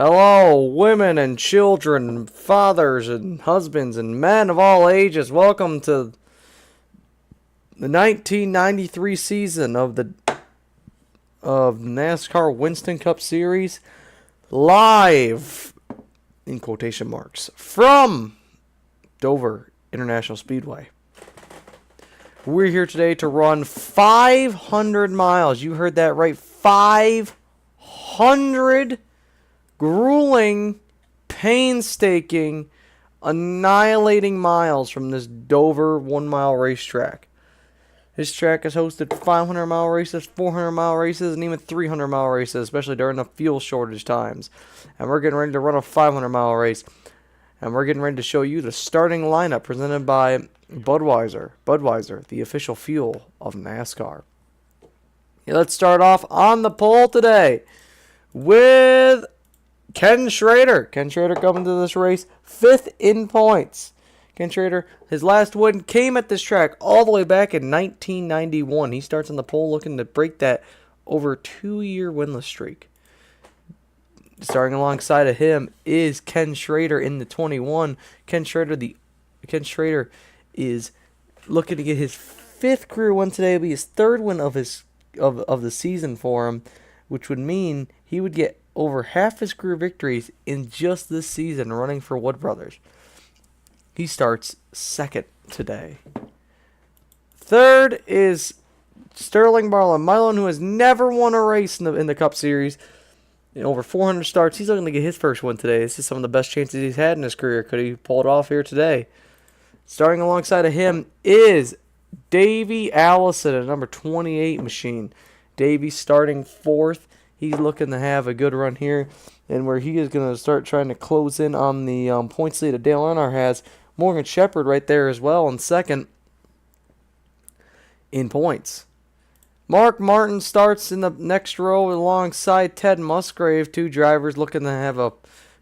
Hello, women and children, fathers and husbands and men of all ages. Welcome to the 1993 season of the NASCAR Winston Cup Series, live in quotation marks from Dover International Speedway. We're here today to run 500 miles. You heard that right, 500 grueling, painstaking, annihilating miles from this Dover 1 mile racetrack. This track has hosted 500-mile races, 400-mile races, and even 300-mile races, especially during the fuel shortage times. And we're getting ready to run a 500-mile race. And we're getting ready to show you the starting lineup presented by Budweiser. Budweiser, the official fuel of NASCAR. Let's start off on the pole today with Ken Schrader. Ken Schrader coming to this race 5th in points. Ken Schrader, his last win came at this track all the way back in 1991. He starts on the pole looking to break that over 2-year winless streak. Starting alongside of him is Ken Schrader in the 21. Ken Schrader is looking to get his 5th career win today. It'll be his 3rd win of the season for him, which would mean he would get over half his career victories in just this season running for Wood Brothers. He starts 2nd today. 3rd is Sterling Marlin, who has never won a race in the Cup Series. In over 400 starts, he's looking to get his first win today. This is some of the best chances he's had in his career. Could he pull it off here today? Starting alongside of him is Davey Allison, a number 28 machine. Davey starting 4th. He's looking to have a good run here, and where he is going to start trying to close in on the points lead that Dale Earnhardt has. Morgan Shepherd right there as well in 2nd in points. Mark Martin starts in the next row alongside Ted Musgrave, 2 drivers looking to have a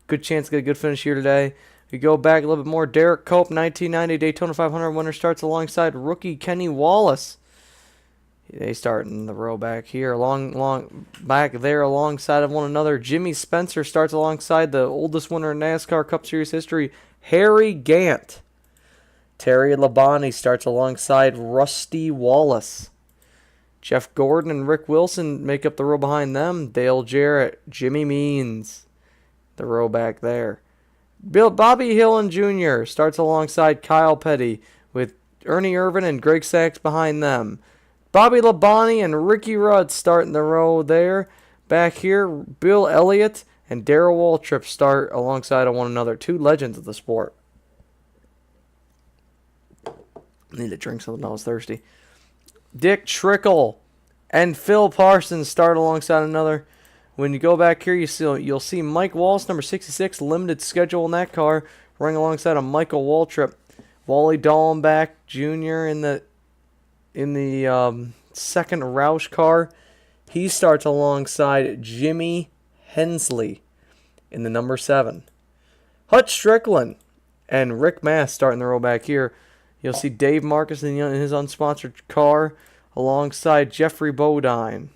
good chance to get a good finish here today. We go back a little bit more. Derek Cope, 1990 Daytona 500 winner, starts alongside rookie Kenny Wallace. They start in the row back here, back there alongside of one another. Jimmy Spencer starts alongside the oldest winner in NASCAR Cup Series history, Harry Gant. Terry Labonte starts alongside Rusty Wallace. Jeff Gordon and Rick Wilson make up the row behind them. Dale Jarrett, Jimmy Means, the row back there. Bobby Hillin Jr. starts alongside Kyle Petty with Ernie Irvin and Greg Sachs behind them. Bobby Labonte and Ricky Rudd start in the row there. Back here, Bill Elliott and Darrell Waltrip start alongside of one another. 2 legends of the sport. I need to drink something. I was thirsty. Dick Trickle and Phil Parsons start alongside another. When you go back here, you'll see Mike Wallace, number 66, limited schedule in that car, running alongside of Michael Waltrip. Wally Dallenbach Jr. in the 2nd Roush car. He starts alongside Jimmy Hensley in the number 7. Hutch Strickland and Rick Mass start in the row back here. You'll see Dave Marcus in his unsponsored car alongside Jeffrey Bodine,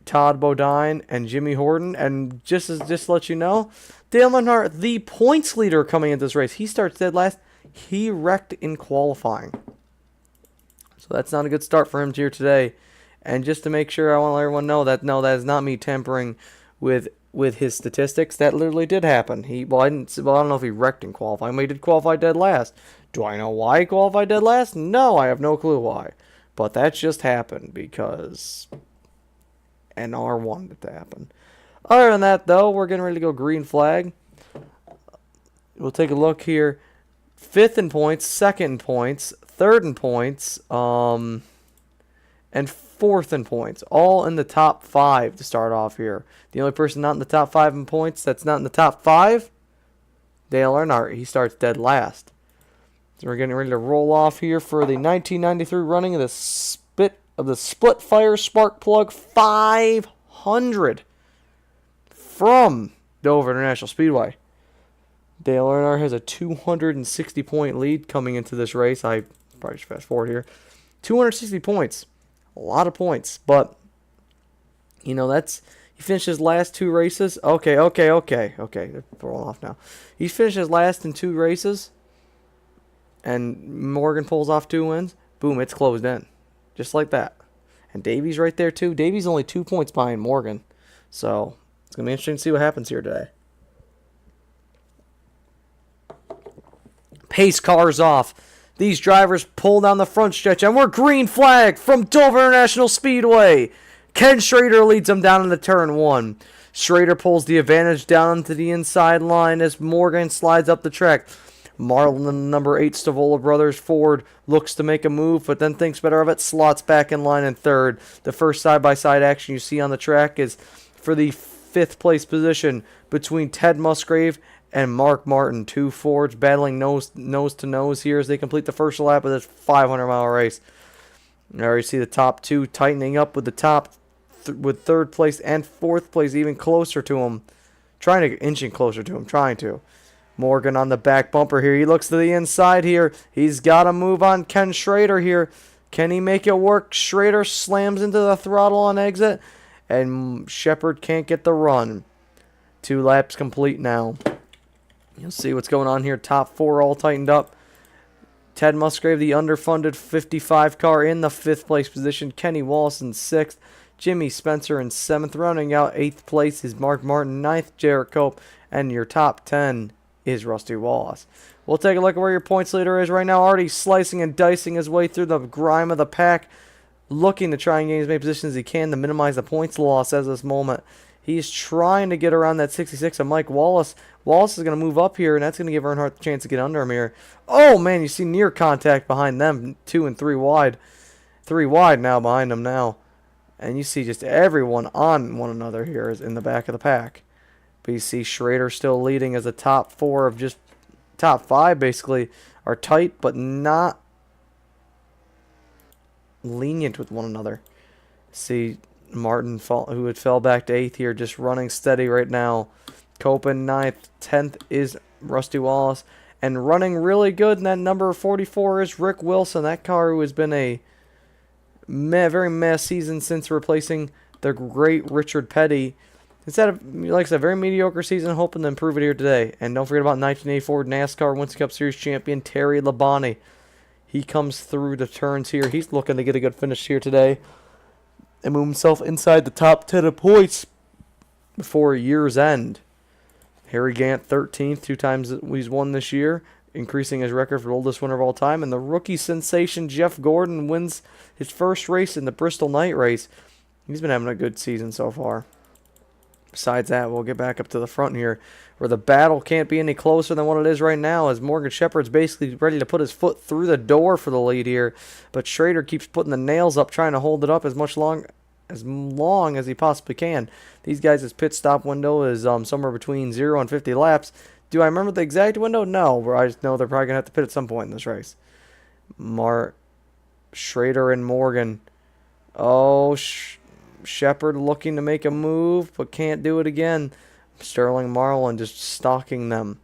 Todd Bodine, and Jimmy Horton. And just to let you know, Dale Earnhardt, the points leader coming into this race, he starts dead last. He wrecked in qualifying. So that's not a good start for him here today. And just to make sure, I want to let everyone know that that is not me tampering with his statistics. That literally did happen. I don't know if he wrecked in qualifying, but he did qualify dead last. Do I know why he qualified dead last? No, I have no clue why. But that just happened because NR wanted it to happen. Other than that, though, we're getting ready to go green flag. We'll take a look here. 5th in points, 2nd in points, 3rd in points, and 4th in points. All in the top 5 to start off here. The only person not in the top 5 in points that's not in the top 5, Dale Earnhardt. He starts dead last. So we're getting ready to roll off here for the 1993 running of the Splitfire Spark Plug 500 from Dover International Speedway. Dale Earnhardt has a 260-point lead coming into this race. I probably should fast forward here. 260 points. A lot of points. But, that's He finished his last 2 races. Okay. They're rolling off now. He finished his last in 2 races. And Morgan pulls off 2 wins. Boom, it's closed in. Just like that. And Davey's right there too. Davey's only 2 points behind Morgan. So it's going to be interesting to see what happens here today. Pace cars off. These drivers pull down the front stretch, and we're green flag from Dover International Speedway. Ken Schrader leads them down into turn 1. Schrader pulls the advantage down to the inside line as Morgan slides up the track. Marlin, number 8 Stavola Brothers Ford, looks to make a move, but then thinks better of it, slots back in line in third. The first side-by-side action you see on the track is for the 5th place position between Ted Musgrave and Mark Martin. 2 Fords battling nose to nose here as they complete the first lap of this 500-mile race. There you see the top 2 tightening up with the top, with 3rd place and 4th place even closer to him. Inching closer to him, trying to. Morgan on the back bumper here. He looks to the inside here. He's got to move on Ken Schrader here. Can he make it work? Schrader slams into the throttle on exit, and Shepard can't get the run. 2 laps complete now. You'll see what's going on here. Top 4 all tightened up. Ted Musgrave, the underfunded 55 car, in the 5th place position. Kenny Wallace in 6th. Jimmy Spencer in 7th. Rounding out 8th place is Mark Martin. 9th, Jarrett Cope. And your top 10 is Rusty Wallace. We'll take a look at where your points leader is right now. Already slicing and dicing his way through the grime of the pack. Looking to try and gain as many positions as he can to minimize the points loss at this moment. He's trying to get around that 66 of Mike Wallace. Wallace is going to move up here, and that's going to give Earnhardt the chance to get under him here. Oh, man, you see near contact behind them. 2 and 3 wide. 3 wide now behind them now. And you see just everyone on one another here is in the back of the pack. But you see Schrader still leading as the top 4 of just top 5 basically are tight but not lenient with one another. See Martin, who had fell back to 8th here, just running steady right now. Cope in 9th. 10th is Rusty Wallace. And running really good in that number 44 is Rick Wilson. That car who has been a very meh season since replacing the great Richard Petty. It's had, like I said, a very mediocre season, hoping to improve it here today. And don't forget about 1984 NASCAR Winston Cup Series champion Terry Labonte. He comes through the turns here. He's looking to get a good finish here today and move himself inside the top 10 of points before year's end. Harry Gant, 13th, 2 times he's won this year, increasing his record for the oldest winner of all time. And the rookie sensation Jeff Gordon wins his first race in the Bristol Night Race. He's been having a good season so far. Besides that, we'll get back up to the front here, where the battle can't be any closer than what it is right now, as Morgan Shepard's basically ready to put his foot through the door for the lead here. But Schrader keeps putting the nails up, trying to hold it up as long as he possibly can. These guys' pit stop window is somewhere between 0 and 50 laps. Do I remember the exact window? No, but I just know they're probably going to have to pit at some point in this race. Schrader and Morgan. Oh, Shepard looking to make a move, but can't do it again. Sterling Marlin just stalking them.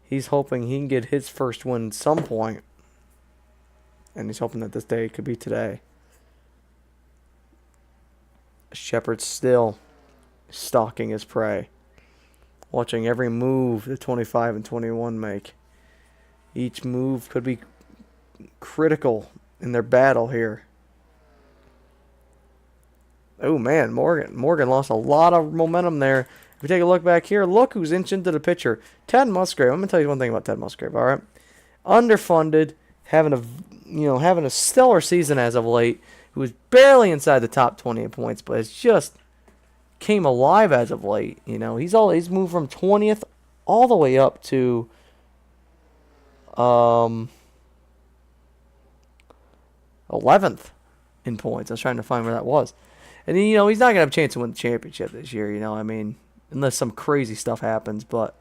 He's hoping he can get his first win at some point. And he's hoping that this day could be today. Shepard still stalking his prey. Watching every move the 25 and 21 make. Each move could be critical in their battle here. Oh, man, Morgan lost a lot of momentum there. If we take a look back here, look who's inched into the picture. Ted Musgrave. I'm going to tell you one thing about Ted Musgrave, all right? Underfunded, having a stellar season as of late, who was barely inside the top 20 in points, but has just came alive as of late. You know, he's moved from 20th all the way up to 11th in points. I was trying to find where that was. And, he's not going to have a chance to win the championship this year, unless some crazy stuff happens. But,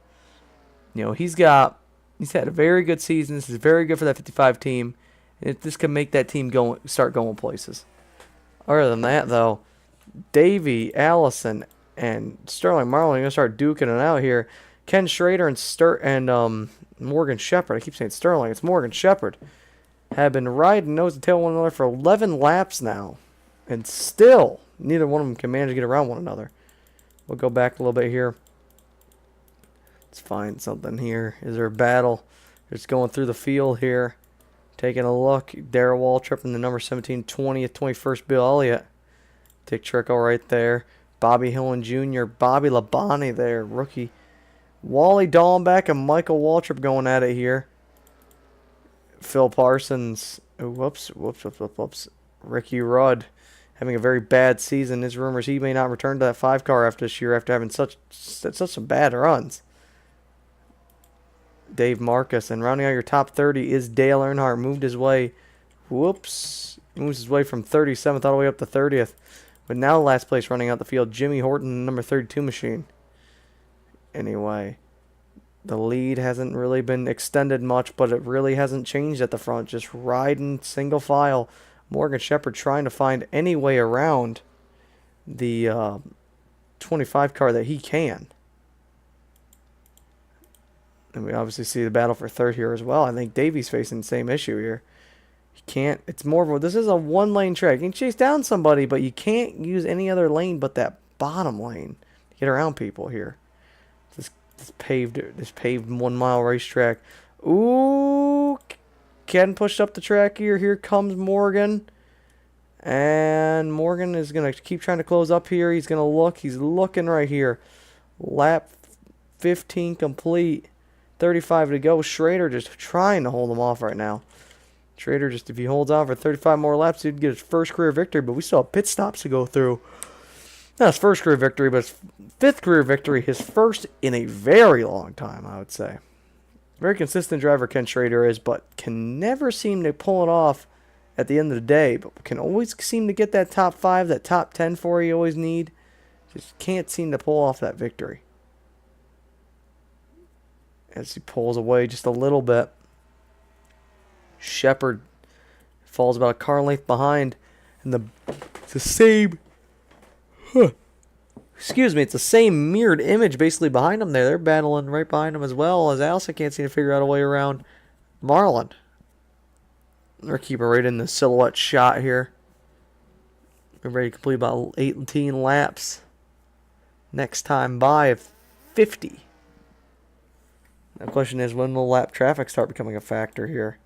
he's had a very good season. This is very good for that 55 team. And this can make that team start going places. Other than that, though, Davey Allison and Sterling Marlin are going to start duking it out here. Ken Schrader and Morgan Shepard, I keep saying Sterling, it's Morgan Shepard, have been riding nose to tail one another for 11 laps now. And still, neither one of them can manage to get around one another. We'll go back a little bit here. Let's find something here. Is there a battle? Just going through the field here. Taking a look. Darrell Waltrip in the number 17, 20th, 21st, Bill Elliott. Dick Trickle right there. Bobby Hillman Jr., Bobby Labonte there, rookie. Wally Dallenbach and Michael Waltrip going at it here. Phil Parsons. Oh, whoops. Ricky Rudd having a very bad season. There's rumors he may not return to that 5 car after this year after having such some bad runs. Dave Marcus. And rounding out your top 30 is Dale Earnhardt. Moved his way. Whoops. Moves his way from 37th all the way up to 30th. But now last place running out the field, Jimmy Horton, number 32 machine. Anyway, the lead hasn't really been extended much, but it really hasn't changed at the front. Just riding single file. Morgan Shepherd trying to find any way around the 25 car that he can. And we obviously see the battle for third here as well. I think Davey's facing the same issue here. You can't, it's more of a, this is a one-lane track. You can chase down somebody, but you can't use any other lane but that bottom lane to get around people here. This paved 1 mile racetrack. Ooh, Ken pushed up the track here. Here comes Morgan. And Morgan is going to keep trying to close up here. He's going to look. He's looking right here. Lap 15 complete. 35 to go. Schrader just trying to hold him off right now. Schrader, just if he holds on for 35 more laps, he'd get his first career victory, but we still have pit stops to go through. Not his first career victory, but his 5th career victory, his first in a very long time, I would say. Very consistent driver Ken Schrader is, but can never seem to pull it off at the end of the day, but can always seem to get that top 5, that top 10 for you always need. Just can't seem to pull off that victory. As he pulls away just a little bit. Shepherd falls about a car length behind, and it's the same. Excuse me, it's the same mirrored image basically behind them there. They're battling right behind them as well, as Allison can't seem to figure out a way around Marlin. They're keeping right in the silhouette shot here. We're ready to complete about 18 laps. Next time by of 50. The question is, when will lap traffic start becoming a factor here?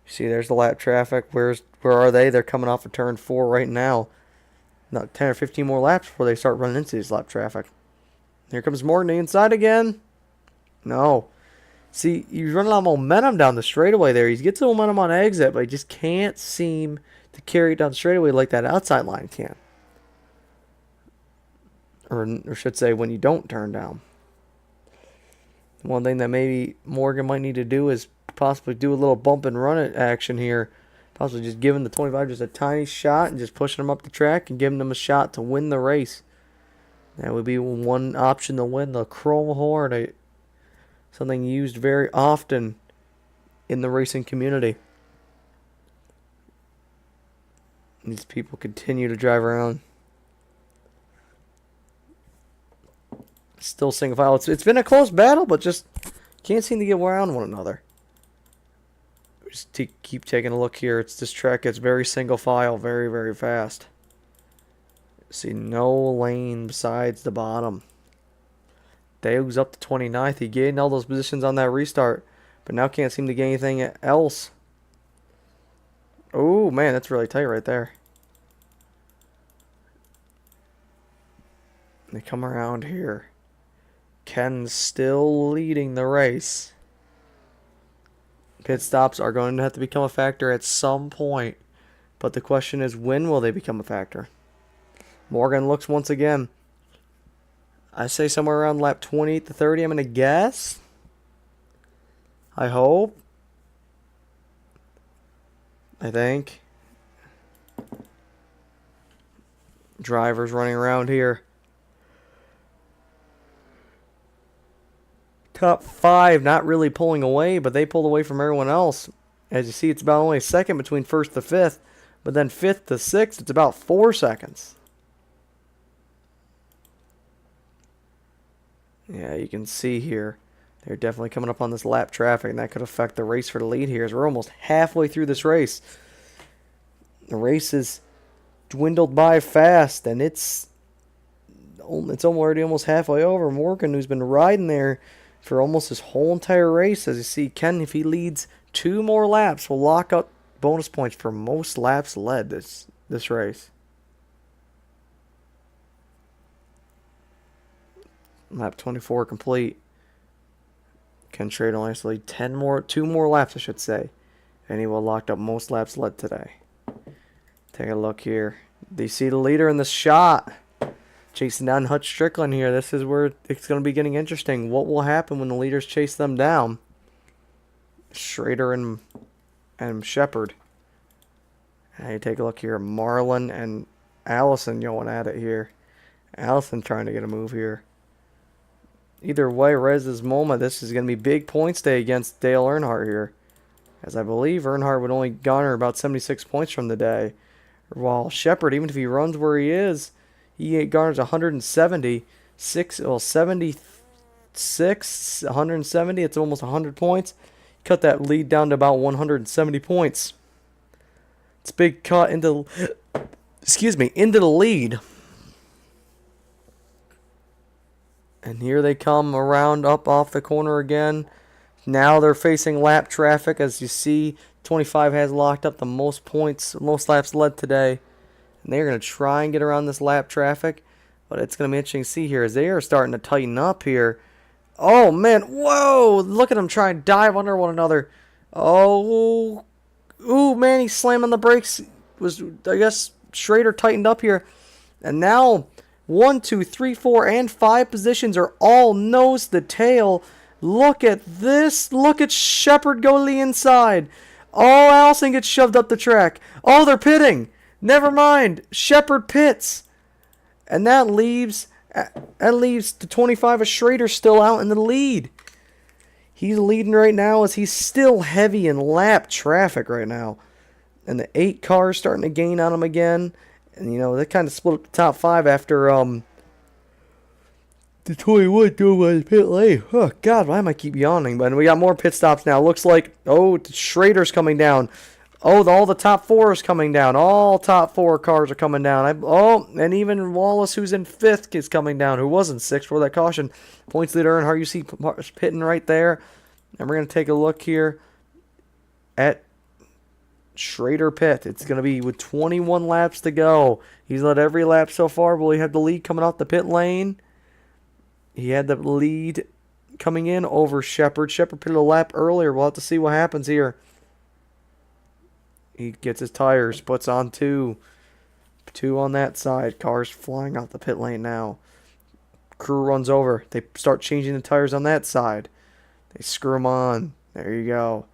You see, there's the lap traffic. Where are they? They're coming off of turn 4 right now. Not 10 or 15 more laps before they start running into these lap traffic. Here comes Morgan inside again. No. See, he's running out of momentum down the straightaway there. He gets the momentum on exit, but he just can't seem to carry it down the straightaway like that outside line can. Or should say, when you don't turn down. One thing that maybe Morgan might need to do is possibly do a little bump and run it action here. Possibly just giving the 25 just a tiny shot and just pushing them up the track and giving them a shot to win the race. That would be one option to win the Chrome Horn. Something used very often in the racing community. These people continue to drive around. Still single file. It's been a close battle, but just can't seem to get around one another. Just keep taking a look here. This track gets very single file, very, very fast. See, no lane besides the bottom. Dave's up to 29th. He gained all those positions on that restart, but now can't seem to get anything else. Oh, man, that's really tight right there. They come around here. Ken's still leading the race. Pit stops are going to have to become a factor at some point. But the question is, when will they become a factor? Morgan looks once again. I say somewhere around lap 28 to 30, I'm going to guess. I hope. I think. Drivers running around here. Top 5 not really pulling away, but they pulled away from everyone else. As you see, it's about only a second between 1st to 5th, but then 5th to 6th, it's about 4 seconds. Yeah, you can see here, they're definitely coming up on this lap traffic, and that could affect the race for the lead here, as we're almost halfway through this race. The race is dwindled by fast, and it's it's already almost halfway over. Morgan, who's been riding there for almost his whole entire race, as you see, Ken, if he leads 2 more laps, will lock up bonus points for most laps led this race. Lap 24 complete. Ken Schrader only has to lead 2 more laps, I should say. And he will lock up most laps led today. Take a look here. Do you see the leader in the shot? Chasing down Hutch Strickland here. This is where it's going to be getting interesting. What will happen when the leaders chase them down? Schrader and Shepard. And you take a look here. Marlin and Allison going at it here. Allison trying to get a move here. Either way, Rez's moment, this is going to be big points day against Dale Earnhardt here. As I believe Earnhardt would only garner about 76 points from the day. While Shepard, even if he runs where he is, he garners 176, 170. It's almost 100 points. Cut that lead down to about 170 points. It's a big cut into the lead. And here they come around up off the corner again. Now they're facing lap traffic. As you see, 25 has locked up the most points, most laps led today. And they're going to try and get around this lap traffic. But it's going to be interesting to see here as they are starting to tighten up here. Oh, man. Whoa. Look at them try and dive under one another. Oh. Ooh, man. He's slamming the brakes. I guess Schrader tightened up here. And now 1, 2, 3, 4, and 5 positions are all nose to tail. Look at this. Look at Shepard go to the inside. Oh, Allison gets shoved up the track. Oh, they're pitting. Never mind. Shepard pits. And that leaves the 25 of Schrader still out in the lead. He's leading right now as he's still heavy in lap traffic right now. And the 8 cars starting to gain on him again. And, you know, they kind of split up the top 5 after the 21 doing pit lane. Oh, God, why am I keep yawning? But we got more pit stops now. Looks like, Schrader's coming down. All the top 4 is coming down. All top 4 cars are coming down. And even Wallace, who's in 5th, is coming down, who was in 6th for that caution. Points leader Earnhardt, you see pitting right there. And we're going to take a look here at Schrader pit. It's going to be with 21 laps to go. He's led every lap so far. Will he have the lead coming off the pit lane? He had the lead coming in over Shepard. Shepard pitted a lap earlier. We'll have to see what happens here. He gets his tires, puts on 2. 2 on that side. Cars flying out the pit lane now. Crew runs over. They start changing the tires on that side. They screw them on. There you go.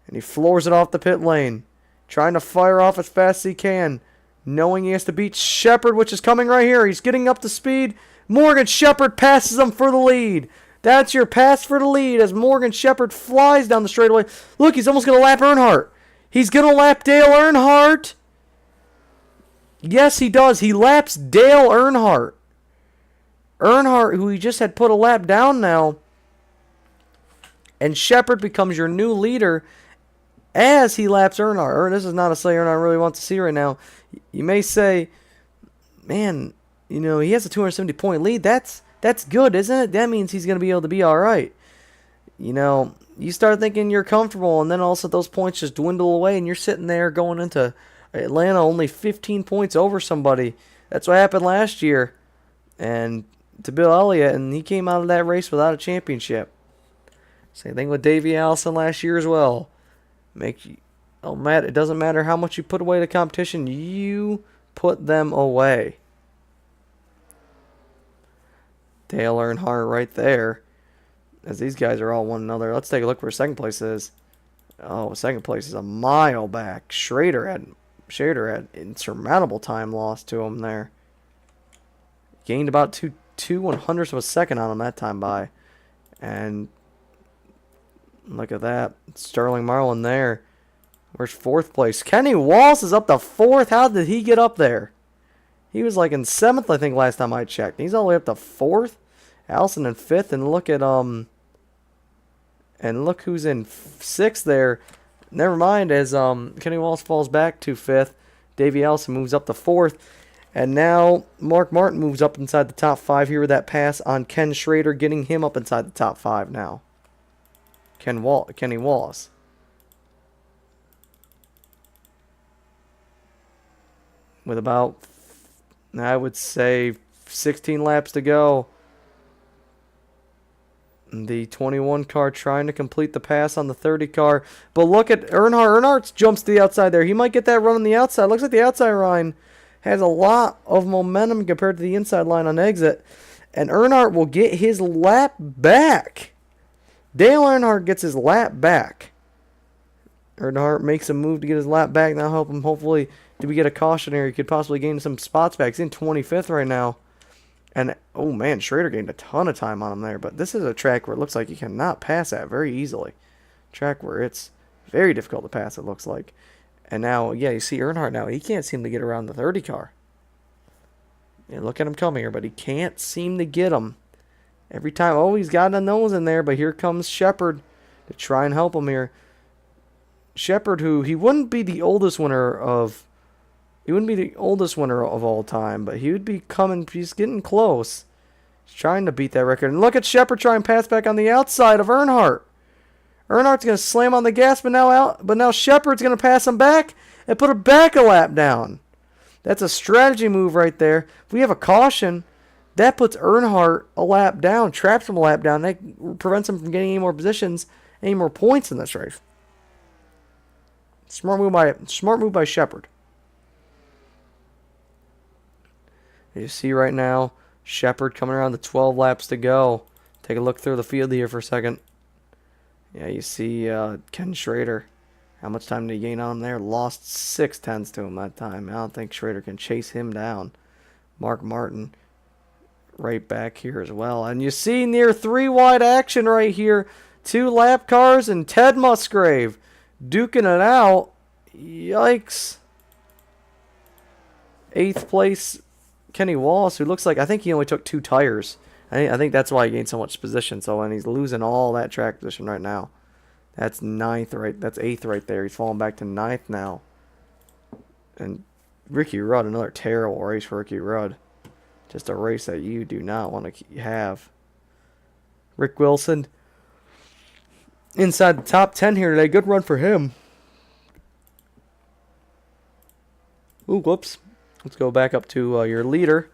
And he floors it off the pit lane. Trying to fire off as fast as he can. Knowing he has to beat Shepard, which is coming right here. He's getting up to speed. Morgan Shepard passes him for the lead. That's your pass for the lead as Morgan Shepard flies down the straightaway. Look, he's almost going to lap Earnhardt. He's going to lap Dale Earnhardt. Yes, he does. He laps Dale Earnhardt. Earnhardt, who he just had put a lap down now. And Shepard becomes your new leader as he laps Earnhardt. This is not a say Earnhardt really wants to see right now. You may say, man, you know, he has a 270-point lead. That's good, isn't it? That means he's going to be able to be all right. You know, you start thinking you're comfortable, and then also those points just dwindle away, and you're sitting there going into Atlanta only 15 points over somebody. That's what happened last year, and to Bill Elliott, and he came out of that race without a championship. Same thing with Davey Allison last year as well. It doesn't matter how much you put away the competition, you put them away. Dale Earnhardt right there. As these guys are all one another. Let's take a look where second place is. Oh, second place is a mile back. Schrader had insurmountable time lost to him there. Gained about two 100ths of a second on him that time by. And look at that. Sterling Marlin there. Where's 4th place? Kenny Wallace is up to 4th. How did he get up there? He was like in 7th, I think, last time I checked. He's all the way up to 4th. Allison in 5th, and look who's in 6th there. Never mind, as Kenny Wallace falls back to 5th. Davey Allison moves up to 4th. And now Mark Martin moves up inside the top 5 here with that pass on Ken Schrader, getting him up inside the top 5 now. Kenny Wallace. With about, I would say, 16 laps to go. The 21 car trying to complete the pass on the 30 car. But look at Earnhardt. Earnhardt jumps to the outside there. He might get that run on the outside. Looks like the outside line has a lot of momentum compared to the inside line on exit. And Earnhardt will get his lap back. Dale Earnhardt gets his lap back. Earnhardt makes a move to get his lap back. Now help him hopefully to get a caution here. He could possibly gain some spots back. He's in 25th right now. And, oh man, Schrader gained a ton of time on him there. But this is a track where it looks like you cannot pass that very easily. Track where it's very difficult to pass, it looks like. And now, yeah, you see Earnhardt now. He can't seem to get around the 30 car. Yeah, look at him coming here, but he can't seem to get him. Every time, oh, he's got a nose in there, but here comes Shepard to try and help him here. Shepard, who, he wouldn't be the oldest winner of... He wouldn't be the oldest winner of all time, but he would be coming. He's getting close. He's trying to beat that record. And look at Shepard try and pass back on the outside of Earnhardt. Earnhardt's going to slam on the gas, but now Shepard's going to pass him back and put him back a lap down. That's a strategy move right there. If we have a caution, that puts Earnhardt a lap down, traps him a lap down. That prevents him from getting any more positions, any more points in this race. Smart move by Shepard. You see right now, Shepard coming around the 12 laps to go. Take a look through the field here for a second. Yeah, you see Ken Schrader. How much time did he gain on him there? Lost 6/10 to him that time. I don't think Schrader can chase him down. Mark Martin right back here as well. And you see near 3 wide action right here. 2 lap cars and Ted Musgrave duking it out. Yikes. 8th place, Kenny Wallace, who looks like, I think he only took 2 tires. I think that's why he gained so much position. So, and he's losing all that track position right now. That's 9th right. That's 8th right there. He's falling back to 9th now. And Ricky Rudd, another terrible race for Ricky Rudd. Just a race that you do not want to have. Rick Wilson inside the top 10 here today. Good run for him. Ooh, whoops. Let's go back up to your leader.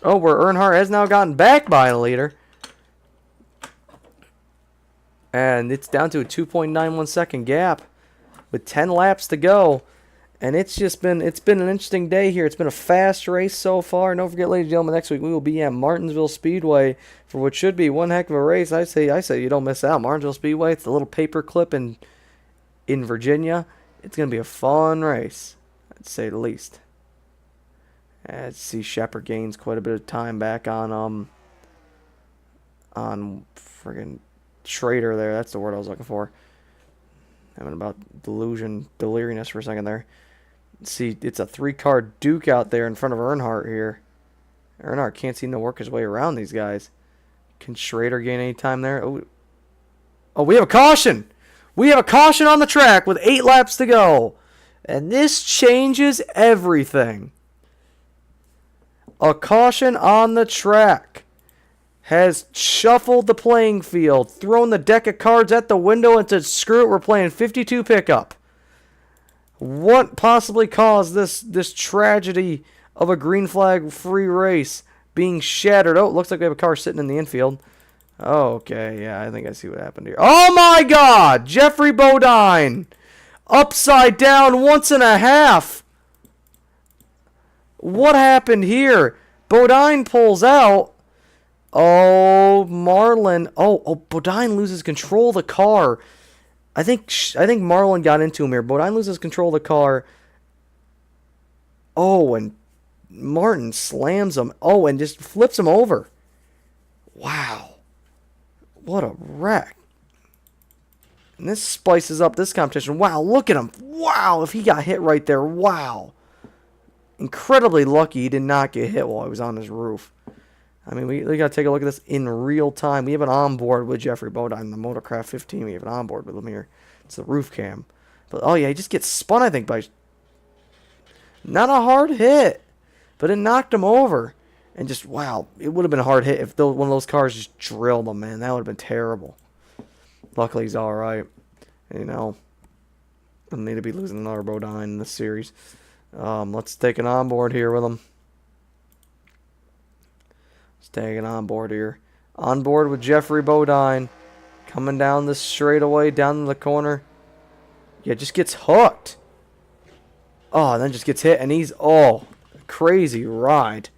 Oh, where Earnhardt has now gotten back by the leader. And it's down to a 2.91 second gap with 10 laps to go. And it's been an interesting day here. It's been a fast race so far. And don't forget, ladies and gentlemen, next week we will be at Martinsville Speedway for what should be one heck of a race. I say you don't miss out. Martinsville Speedway, it's a little paperclip in Virginia. It's going to be a fun race, I'd say the least. Let's see, Shepard gains quite a bit of time back on friggin' Schrader there. That's the word I was looking for. Having about deliriousness for a second there. See, it's a 3-car Duke out there in front of Earnhardt here. Earnhardt can't seem to work his way around these guys. Can Schrader gain any time there? Oh, we have a caution! We have a caution on the track with 8 laps to go. And this changes everything. A caution on the track has shuffled the playing field, thrown the deck of cards at the window and said, screw it, we're playing 52 pickup. What possibly caused this tragedy of a green flag free race being shattered? Oh, it looks like we have a car sitting in the infield. Oh, okay, yeah, I think I see what happened here. Oh my God! Jeffrey Bodine! Upside down once and a half! What happened here? Bodine pulls out. Oh, Marlin. Oh, Bodine loses control of the car. I think Marlin got into him here. Bodine loses control of the car. Oh, and Martin slams him. Oh, and just flips him over. Wow. What a wreck. And this spices up this competition. Wow, look at him. Wow, if he got hit right there. Wow. Incredibly lucky he did not get hit while he was on his roof. I mean, we got to take a look at this in real time. We have an onboard with Jeffrey Bodine, the Motorcraft 15. We have an onboard with him here. It's the roof cam. But, oh, yeah, he just gets spun, I think, by... Not a hard hit. but it knocked him over. And just, wow, it would have been a hard hit if one of those cars just drilled him, man. That would have been terrible. Luckily, he's all right. You know, I need to be losing another Bodine in this series. Let's take an onboard here with him. Let's take an onboard here. Onboard with Jeffrey Bodine. Coming down this straightaway, down the corner. Yeah, just gets hooked. Oh, and then just gets hit, and he's, crazy ride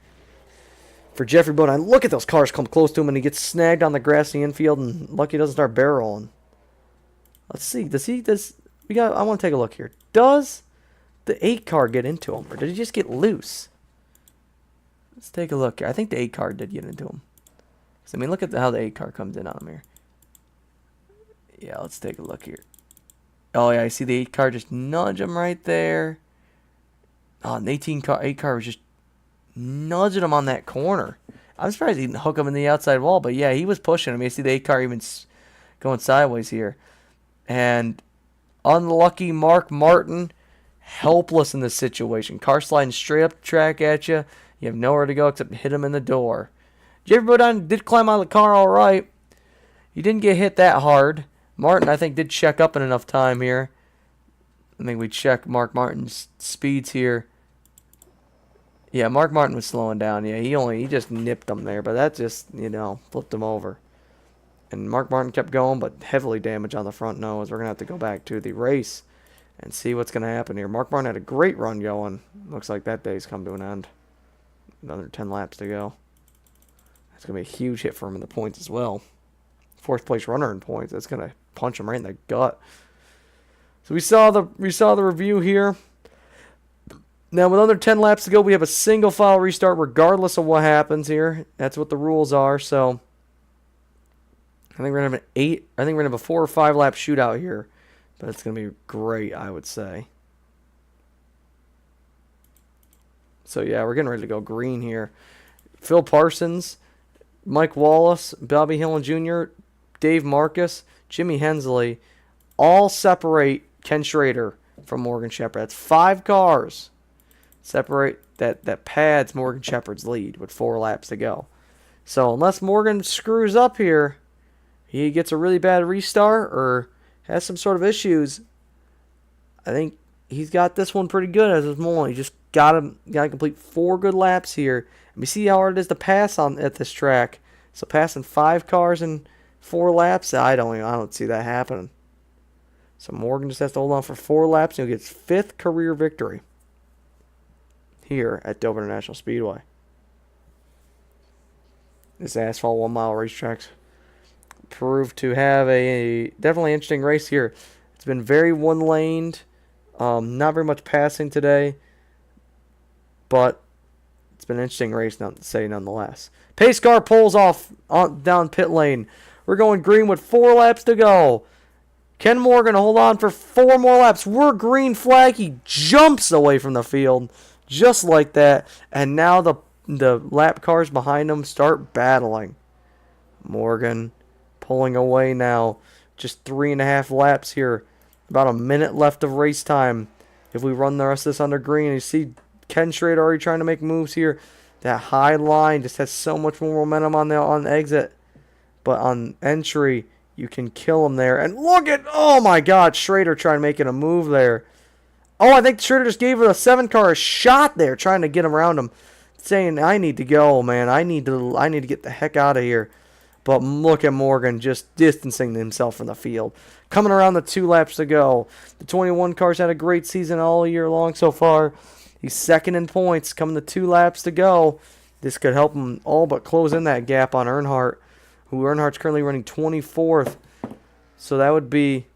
for Jeffrey Bodine. Look at those cars come close to him, and he gets snagged on the grassy infield, and lucky he doesn't start barreling. Let's see. I want to take a look here. Does the 8 car get into him, or did he just get loose? Let's take a look here. I think the 8 car did get into him. I mean, look at how the 8 car comes in on him here. Yeah, let's take a look here. Oh, yeah, I see the 8 car just nudge him right there. Oh, and the 8 car was just nudging him on that corner. I'm surprised he didn't hook him in the outside wall, but yeah, he was pushing him. You see the 8 car even going sideways here. And unlucky Mark Martin, helpless in this situation. Car sliding straight up the track at you. You have nowhere to go except hit him in the door. Jeffrey Bodine did climb out of the car all right. He didn't get hit that hard. Martin, I think, did check up in enough time here. I think we check Mark Martin's speeds here. Yeah, Mark Martin was slowing down. Yeah, he just nipped him there, but that just, flipped him over. And Mark Martin kept going, but heavily damaged on the front nose. We're going to have to go back to the race and see what's going to happen here. Mark Martin had a great run going. Looks like that day's come to an end. Another 10 laps to go. That's going to be a huge hit for him in the points as well. 4th place runner in points. That's going to punch him right in the gut. So we saw the review here. Now with under 10 laps to go, we have a single file restart regardless of what happens here. That's what the rules are. So I think we're gonna have a 4 or 5 lap shootout here, but it's gonna be great, I would say. So yeah, we're getting ready to go green here. Phil Parsons, Mike Wallace, Bobby Hillin Jr., Dave Marcus, Jimmy Hensley, all separate Ken Schrader from Morgan Shepherd. That's 5 cars separate that pads Morgan Shepherd's lead with 4 laps to go. So unless Morgan screws up here, he gets a really bad restart or has some sort of issues, I think he's got this one pretty good as of moment. He just got to complete 4 good laps here. And we see how hard it is to pass at this track. So passing 5 cars in 4 laps, I don't see that happening. So Morgan just has to hold on for 4 laps and he'll get his 5th career victory here at Dover International Speedway. This asphalt 1 mile racetrack's proved to have a definitely interesting race here. It's been very one-laned, not very much passing today, but it's been an interesting race, nonetheless. Pace car pulls off down pit lane. We're going green with 4 laps to go. Ken Morgan hold on for 4 more laps. We're green flag. He jumps away from the field just like that, and now the lap cars behind him start battling. Morgan pulling away now. Just 3.5 laps here. About a minute left of race time. If we run the rest of this under green, you see Ken Schrader already trying to make moves here. That high line just has so much more momentum on exit. But on entry, you can kill him there. And look at, oh my God, Schrader trying to make it a move there. Oh, I think Schrader just gave the 7 car a shot there, trying to get him around him. Saying, I need to go, man. I need to get the heck out of here. But look at Morgan just distancing himself from the field. Coming around the 2 laps to go. The 21 car's had a great season all year long so far. He's 2nd in points. Coming to 2 laps to go. This could help him all but close in that gap on Earnhardt. Who Earnhardt's currently running 24th. So that would be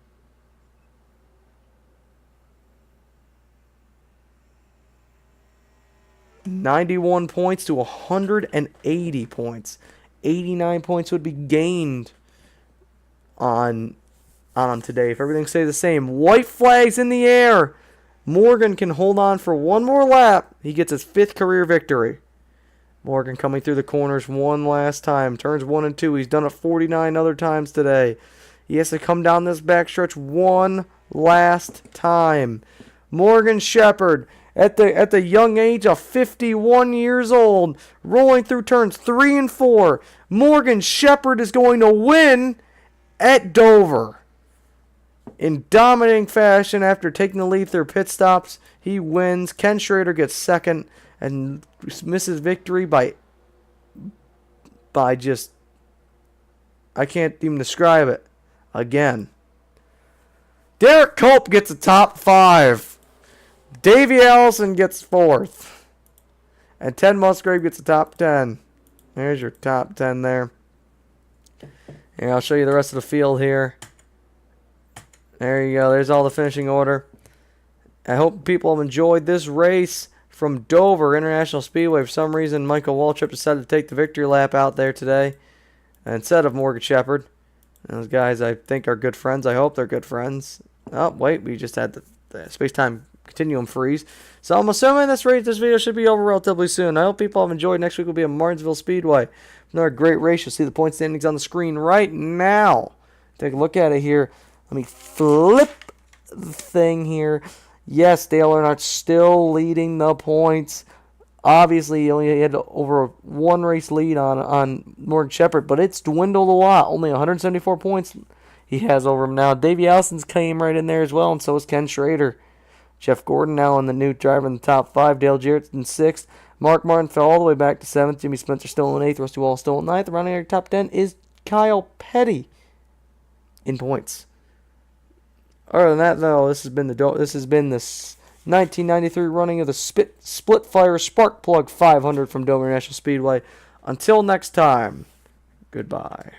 91 points to 180 points. 89 points would be gained on him today if everything stays the same. White flags in the air. Morgan can hold on for 1 more lap. He gets his 5th career victory. Morgan coming through the corners one last time. Turns 1 and 2. He's done it 49 other times today. He has to come down this backstretch one last time. Morgan Shepherd at the young age of 51 years old, rolling through turns 3 and 4. Morgan Shepherd is going to win at Dover. In dominating fashion after taking the lead through pit stops, he wins. Ken Schrader gets second and misses victory by just, I can't even describe it. Again. Derek Cope gets a top 5. Davey Allison gets 4th. And Ted Musgrave gets a top 10. There's your top 10 there. And I'll show you the rest of the field here. There you go. There's all the finishing order. I hope people have enjoyed this race from Dover International Speedway. For some reason, Michael Waltrip decided to take the victory lap out there today instead of Morgan Shepherd. Those guys, I think, are good friends. I hope they're good friends. Oh, wait. We just had the space-time continuum freeze. So I'm assuming this video should be over relatively soon. I hope people have enjoyed. Next week will be at Martinsville Speedway. Another great race. You'll see the point standings on the screen right now. Take a look at it here. Let me flip the thing here. Yes, Dale Earnhardt still leading the points. Obviously, he only had over one race lead on Morgan Shepherd, but it's dwindled a lot. Only 174 points he has over him now. Davey Allison's came right in there as well, and so is Ken Schrader. Jeff Gordon now in the new driver in the top 5. Dale Jarrett's in 6th. Mark Martin fell all the way back to 7th. Jimmy Spencer still in 8th. Rusty Wallace still in 9th. Rounding out top 10 is Kyle Petty in points. Other than that, though, this has been the 1993 running of the Splitfire Spark Plug 500 from Dover National Speedway. Until next time, goodbye.